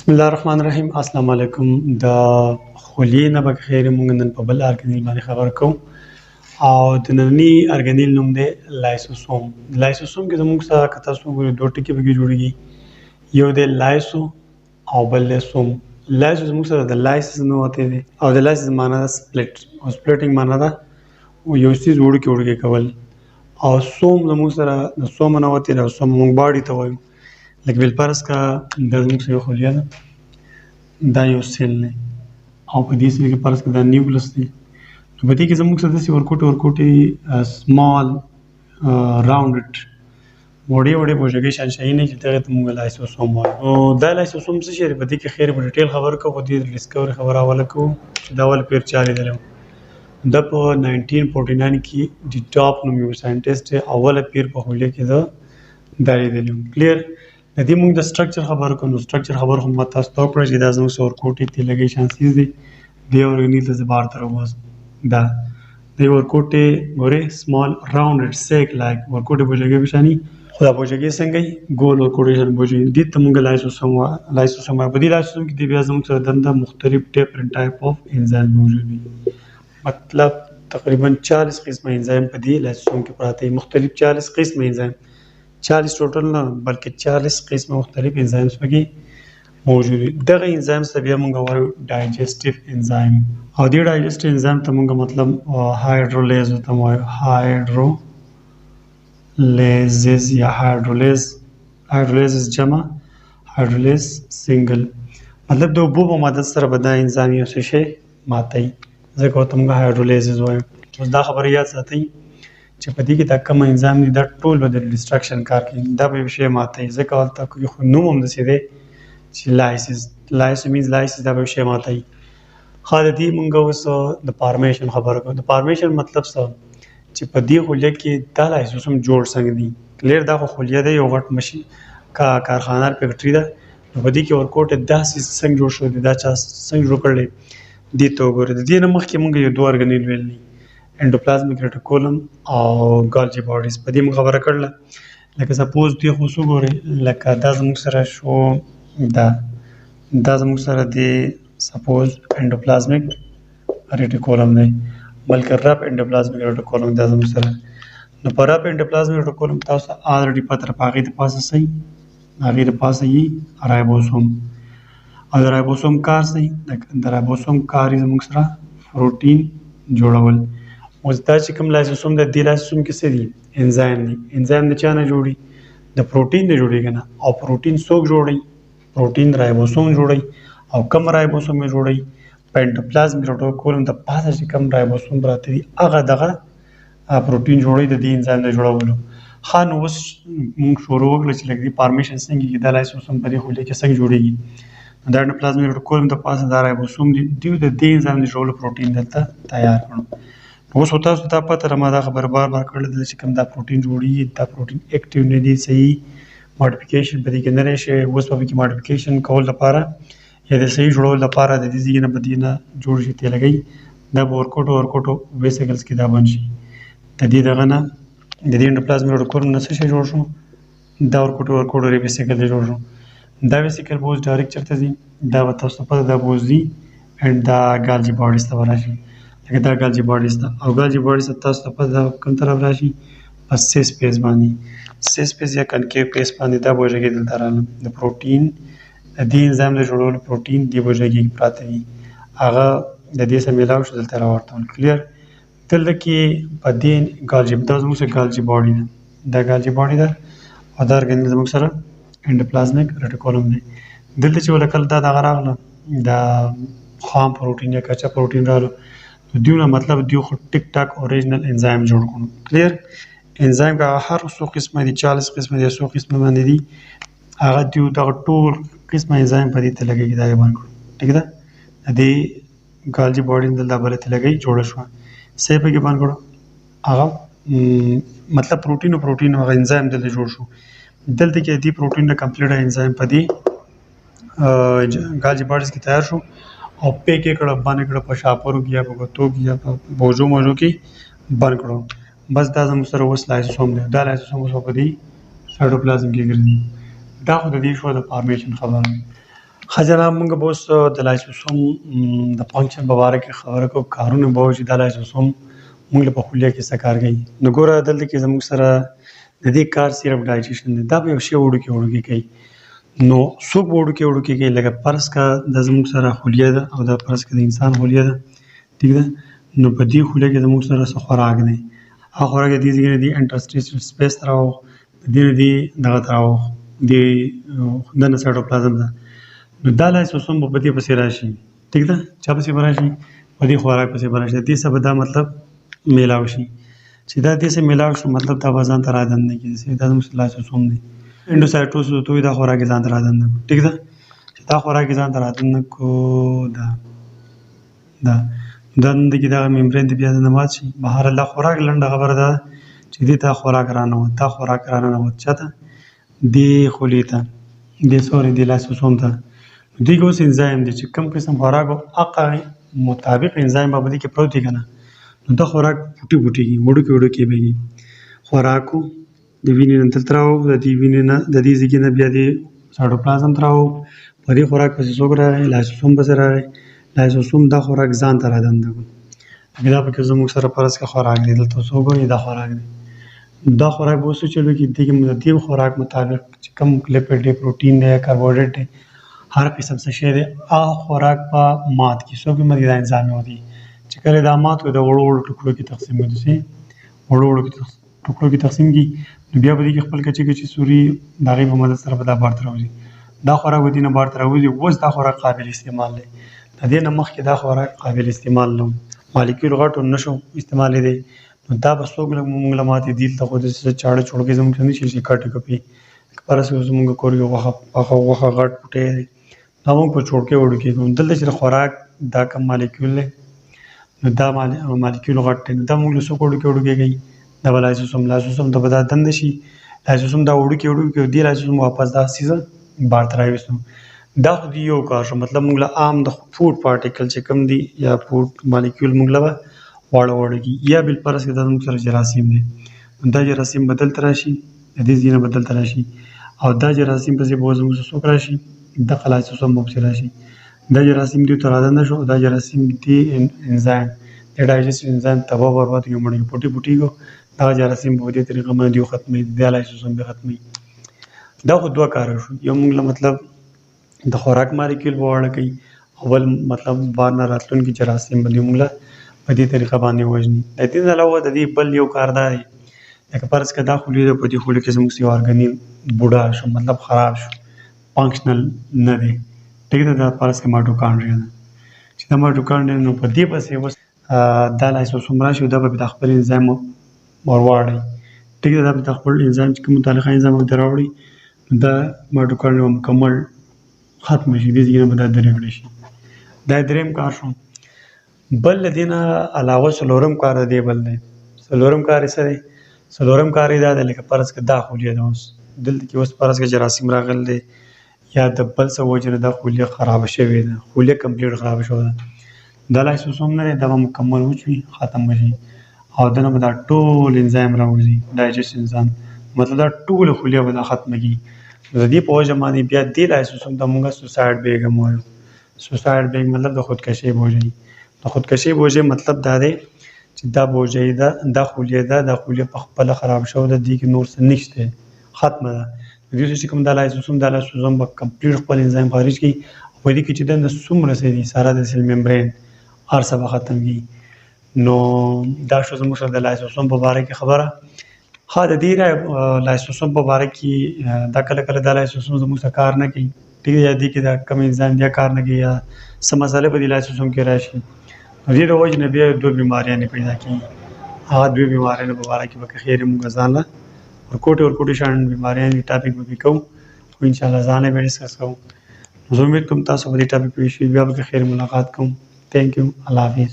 بسم الله الرحمن الرحیم. السلام علیکم. د خولې نه به خیر مونږ نن په بل ارګنیل باندې خبر کوم او د نننی ارګنیل نوم دی لایسوسوم. لایسوسوم کې زموږ سره که تاسو وګورئ دوه ټکي پکې جوړیږي، یو دی لایسو او بل دی سوم. لایسو زموږ سره د لایسس نه وتی دی او د لایسس معنا ده سپلټ او سپلټینګ معنا ده یو څیز وړوکی کول، او سوم زموږ سره د سوم نه وتی دی او سوم مونږ باډي ته وایو. لکه بالفرض کا دا زموږ سره یو خلیه ده، دا یو سیل دی او په دې سیل کې فرض کا دا نیوکلس دی. نو په دې کې زموږ سره داسې ورکوټې سمال راونډډ وړې بوجګۍ شانشاهي چې دغه ته موږ لایسوسوم وایو. نو دا لایسوسوم څه شی دی، په دې کې خیر په ډیټیل خبرې کوو، په دې ډسکوري خبره حواله کوو چې دا ولې پیر چا لیدلی و. دا په 1949 کې د ټاپ نوم یو ساینټسټ دی، اوله پیر په خولې کې ده دا لیدلی و. کلیر. د دې موږ د سټرکچر خبرو کوو. نو سټرکچر خبر خو ما تاسو ته وکړه چې دا زموږ څه ورکوټې تیلګۍ شان څیز دی، دې ارګنیل ته زه بار ته راوباسم. دا د ورکوټې ګورې سمال راونډډ سیک لایک ورکوټې بوجګۍ په شاني، خو دا بوجګۍ څنګه وي، ګول ورکوټې شان بوجګۍ. دې ته موږ لایسوسوم وایو. په دې لایسوسوم کې بیا زموږ سره دنده مختلف ډیفرنٹ ټایپ اف انزایم موجود وي. مطلب تقریبا 40 قسمه انزایم په دې لایسوسوم کې پراته دي، مختلف 40 قسمه انزایم، 40 ټوټل نه بلکې 40 قسمه مختلف انزایمز پکې موجود دي. دغه انزایمز ته بیا موږ وایو ډایجسټیو انزایم، او دې ډایجسټیو انزایم ته موږ مطلب هایډرولیز ته وایو. هایډرولیز یا هایډرولیز جمع، هایډرولیز سنگل، مطلب د اوبو په مدد سره به دا انزایم یو څه شی ماتوي، ځکه ورته موږ هایډرولیز وایو. اوس دا خبره یاد ساتئ چې په دې کې دا کوم انزایم دي دا ټول به د ډسټرکشن کار کوي، دا به یو شی ماتوي، ځکه هلته کوي خو نوم همداسې دی چې لایسو مینز لایسس، دا به یو شی ماتوي. ښه د دې مونږ اوس د فارمیشن خبره کوو. د فارمیشن مطلب څه چې په دې خلیه کې دا لایسوسوم جوړ څنګه دي. کلیر. دا خو خلیه دی، یو غټ مشین کارخانه فیکټري ده. نو په دې کې ورکوټ داسې څنګه جوړ شوی دی، دا چا څنګه جوړ کړی دې ته وګورئ. د دې نه مخکې مونږ یو دوه ارګنیل ویل دي، انډوپلازمیک ریټیکولم او ګالجي باډیز. په دې موږ خبره کړله. لکه سپوز دوی خو وګورئ، لکه دا زموږ سره شو، دا زموږ سره دی سپوز انډوپلازمیک ریټیکولم دی، بلکې رب انډوپلازمیک ریټیکولم دا زموږ سره. نو په رب انډوپلازمیک ریټیکولم تاسو ته الریډي پته ده، په هغې د پاسه څه وي، هغې د پاسه یي رایبوسوم، او د رایبوسوم کار څه وي، د رایبوسوم کار یې زموږ سره پروټین جوړول. اوس دا چې کوم لایسوسوم دی، دې لایسوسوم کې څه دي، انزایم دي. انزایم د چا نه جوړي، د پروټین نه جوړېږي نه. او پروټین څوک جوړوي، پروټین رایبوسوم جوړوي. او کم رایبوسوم یې جوړوي، په انډوپلازمیک ریټیکولم د پاسه چې کم رایبوسوم پراته دي هغه دغه پروټین جوړوي د دې انزایم د جوړولو. ښه نو اوس موږ شروع وکړه چې لکه دې فارمیشن څنګه کېږي، دا لایسوسوم په دې خولې کې څنګه جوړېږي. دا انډوپلازمیک ریټیکولم د پاسه دا رایبوسوم دي، دوی د دې انزایم د جوړولو پروټین دلته تیار کړو. اوس تاسو ته پته ده، ما دا خبره بار کړله ده چې کوم دا پروټین جوړېږي، دا پروټین اکټیو نه دي، صحیح ماډیفیکیشن په دې کې نه دی شوی. اوس په کې ماډیفیکیشن کول لپاره یا د صحیح جوړولو لپاره د دې ځای نه به دې نه جوړ شي تیلګۍ، دا به ورکوټو ویسیکلز کې دا بند شي. د دې دغه نه د دې انډوپلازمیک ریټیکولم نه څه شی جوړ شو، دا ورکوټو ویسیکل دی جوړ شو. دا ویسیکل به اوس ډایرکټ چېرته ځي، دا به تاسو ته پته ده، به اوس ځي اینډ دا ګالجي باډیز ته به راشي. لکه دا ګالجي باډیز ته، او ګالجي باډیز ته تاسو ته پته ده کوم طرف راشي، په سیس پیس باندې، سیس پیس یا کنکیو پیس باندې دا بوجګۍ دلته راغله. د پروټین د دې انزایم د جوړولو پروټین دې بوجګۍ کې پراته دي، هغه د دې سره میلاو شو دلته راورته. کلیر. دلته کې په دې ګالجي، دا زموږ سره ګالجي باډي ده، دا ګالجي باډي ده، او دا ارګنیل زموږ سره انډوپلازمیک ریټیکولم دی. دلته چې ولکل دا دغه راغله، دا خام پروټین یا کچا پروټین راغله، دیونه مطلب دیو خو ټیک ټاک اوریجنل انزایم جوړ کړو. کلیر. انزایم که هر څو قسمه دي، 40 قسمه دي، 100 قسمه باندې دي، هغه دیو دغه ټول قسمه انزایم په دې تلګۍ کې دا یې باندې کړو. ټیک ده. د دې ګالجي باډي دلته بله تلګۍ جوړه شوه، څه یې پکې باندې کړو، هغه مطلب پروټین هغه انزایم دلته جوړ شو. دلته کې دې پروټین د کمپلیټ انزایم په دې ګالجي باډیز کې تیار شو، او پیک یې کړه، بند یې کړه، په شاپرو کې یا په ګوتو کې یا په بوجو کې بند کړو. بس دا زموږ سره اوس لایسوسوم دی. دا لایسوسوم اوس په دې سایټوپلازم کې ګرځي. دا خو د دې شو د فارمیشن خبره. خجنا موږ به اوس د لایسوسوم د فنکشن په اړه کې خبره کوو کارونه به چې د لایسوسوم موږ په خلیه کې څه کار کوي نو ګوره دلته کې زموږ سره د دې کار صرف ډایجیشن دی دا به یو شی وړو کې کوي نو څوک وړو کې کوي لکه فرض کا د زموږ سره خلیه ده او د فرض کا د انسان خلیه ده ٹھیک ده نو په دې خلیه کې زموږ سره څه خوراک دی هغه خوراک د دې د انټرسټیشل سپیس راو د دې دغه راو د سایټوپلازم ده نو دا لایسوسوم په دې پسې راشي ٹھیک ده چا پسې راشي په دې خوراک پسې راشي دې څه به دا مطلب میلاو شي چې دا دې څه میلاو شو مطلب دا ځان ته راځن نه کیږي دا زموږ لایسوسوم دی انډوسایټوسس ته دا خوراک ځان ته راځن نه ٹھیک ده چې دا خوراک ځان ته راځن نه کو دا د کې دا ممبرین دی بیا د نماز شي بهر الله خوراک لنډه خبره ده چې دې ته خوراک رانه و تا خوراک رانه و چاته دې خلیته دې سوري دې لایسوسوم ته دوی اوس انزایم دي چې کوم قسم خوراک او هغه مطابق انزایم به دې کې پروت دي کنه نو دا خوراک پټي وړو کې بهږي خوراکو د وینې نه تل تراو د دې وینې نه د دې ځګې نه بیا د سایټوپلازم تراو په دې خوراک پسې څوک راغی لایسوسوم پسې راغی لایسوسوم دا خوراک ځان ته راځند دا پکې زموږ سره فرض کې خوراک دی دلته څوک وایي دا خوراک دی دا خوراک به اوس چلو کې د دې خوراک مطابق چې کوم لیپټ دی پروټین دی کاربوهایډریټ دی هر قسم څه شی دی هغه خوراک په مات کې څوک هم د انزایم ودی چې کله دا مات کو د وړو ټوکرو کې تقسیم ودی سي وړو ټوکرو کې تقسیم کی بیا به د خپل کچې سوري دغه په مدد سره به دا بار تر وځي دا خوراک ودی نه بار تر وځي اوس دا خوراک قابل استعمال دی د دې نه مخکې دا خوراک قابل استعمال نه مالیکول غټ نشو استعمال دی نو دا به څوک موږ لماتې دی ته خو د چاړه چوړکې زموږ نه شي کټ کپی پرس زموږ کورګه وخه غټ پټه دا موږ په چوړکې وړو کې کوم دلته چې خوراک دا کم مالیکول دی نو دا مالیکول غټ دی دا موږ له څوک وړو کې کوي دا لایسوسوم د بدا دند شي لایسوسوم دا وړو کې دی لایسوسوم واپس دا سیزه بار تر راوستو دا خو دی یو کار شو مطلب موږ له عام د فود پارټیکل چې کم دی یا فود مالیکول موږ له واړه کې یا بل پرس کې د موږ سره جراثیم دی دا جراثیم بدل تر شي د دې ځینه بدل تر شي او دا جراثیم په ځای به زموږ څوک راشي د لایسوسوم مبصر راشي دا جراثیم دی تر راځنه شو دا جراثیم دی انزایم د ډایجسټ انزایم تبا برباد یو مړی پټي کو دا جراثیم په دې طریقه باندې یو ختمي د لایسوسوم به ختمي دا خو دوه کار شو یو موږ مطلب د خوراک مالیکول وړل کوي اول مطلب بار نه راتلونکي جراثیم باندې موږ په دې طریقه باندې وژني د دې علاوه د دې بل یو کار دی لکه فرض کړه دا خولي د پدې خولي کې زموږ یو ارګانیل بوډا شو مطلب خراب شو فنکشنل نه دی ټیک ده دا فرض کړه مایټوکانډریا ده چې دا مایټوکانډریا نو په دې پسې اوس دا لایسوسوم راشي دا به د خپل انزایم ورواړي ټیک ده دا به د خپل انزایم چې کوم متعلقه انزایم دراوړي دا مایټوکانډریا مکمل ختم شي دې ځینې به دا درې کړی شي دا دریم کار شو بل دینه علاوه څلورم کار دی بل دی څلورم کار یې څه دی څلورم کار یې دا دی لکه فرض کړه دا خوليه ده اوس دلته کې اوس فرض کړه جراثیم راغل دی یا د بل څه وجه نه دا خوليه خراب شوې ده خوليه کمپلیټ خراب شوې ده دا لایسوسوم نه دی دا به مکمل وچوي ختم شي او دنه به دا ټول انزایم راوځي ډایجسټ انزایم مطلب دا ټول خوليه به دا ختمږي د دې په وجه باندې بیا دې لایسوسوم ته موږ سوسایډ بیګ هم وایو سوسایډ بیګ مطلب د خودکشي بوجي د خودکشي بوجي مطلب دا دی چې دا بوجي دا خوليه دا خوليه په خپل خراب شو د دې کې نور څه نشته ختمه ده د دې چې کوم د لایسوسوم به کمپلیټ خپل انزایم خارج کړي او دې کې چې د څومره سي ساره د سیل ممبرین ارسه به ختمږي نو دا شو زموږ سره د لایسوسوم په اړه کې خبره ها د دې لایسوسوم په اړه کې دا کله د لایسوسوم زموږ سره کار نه کوي ټیک دی دې کې دا کم انزایم بیا کار نه کوي یا سم مسئله په لایسوسوم کې راشي دې د وجه نه بیا دوه بیماریاں پیدا کیږي هغه دوه بیماریاں په اړه کې به خیر موږ ځان له ورکوټي شان بیماریاں ټاپک به کوم خو ان شاء الله ځان به ډسکس کوم زه امید کوم تاسو په دې ټاپک په شی بیا به خیر ملاقات کوم ثانک یو الله حافظ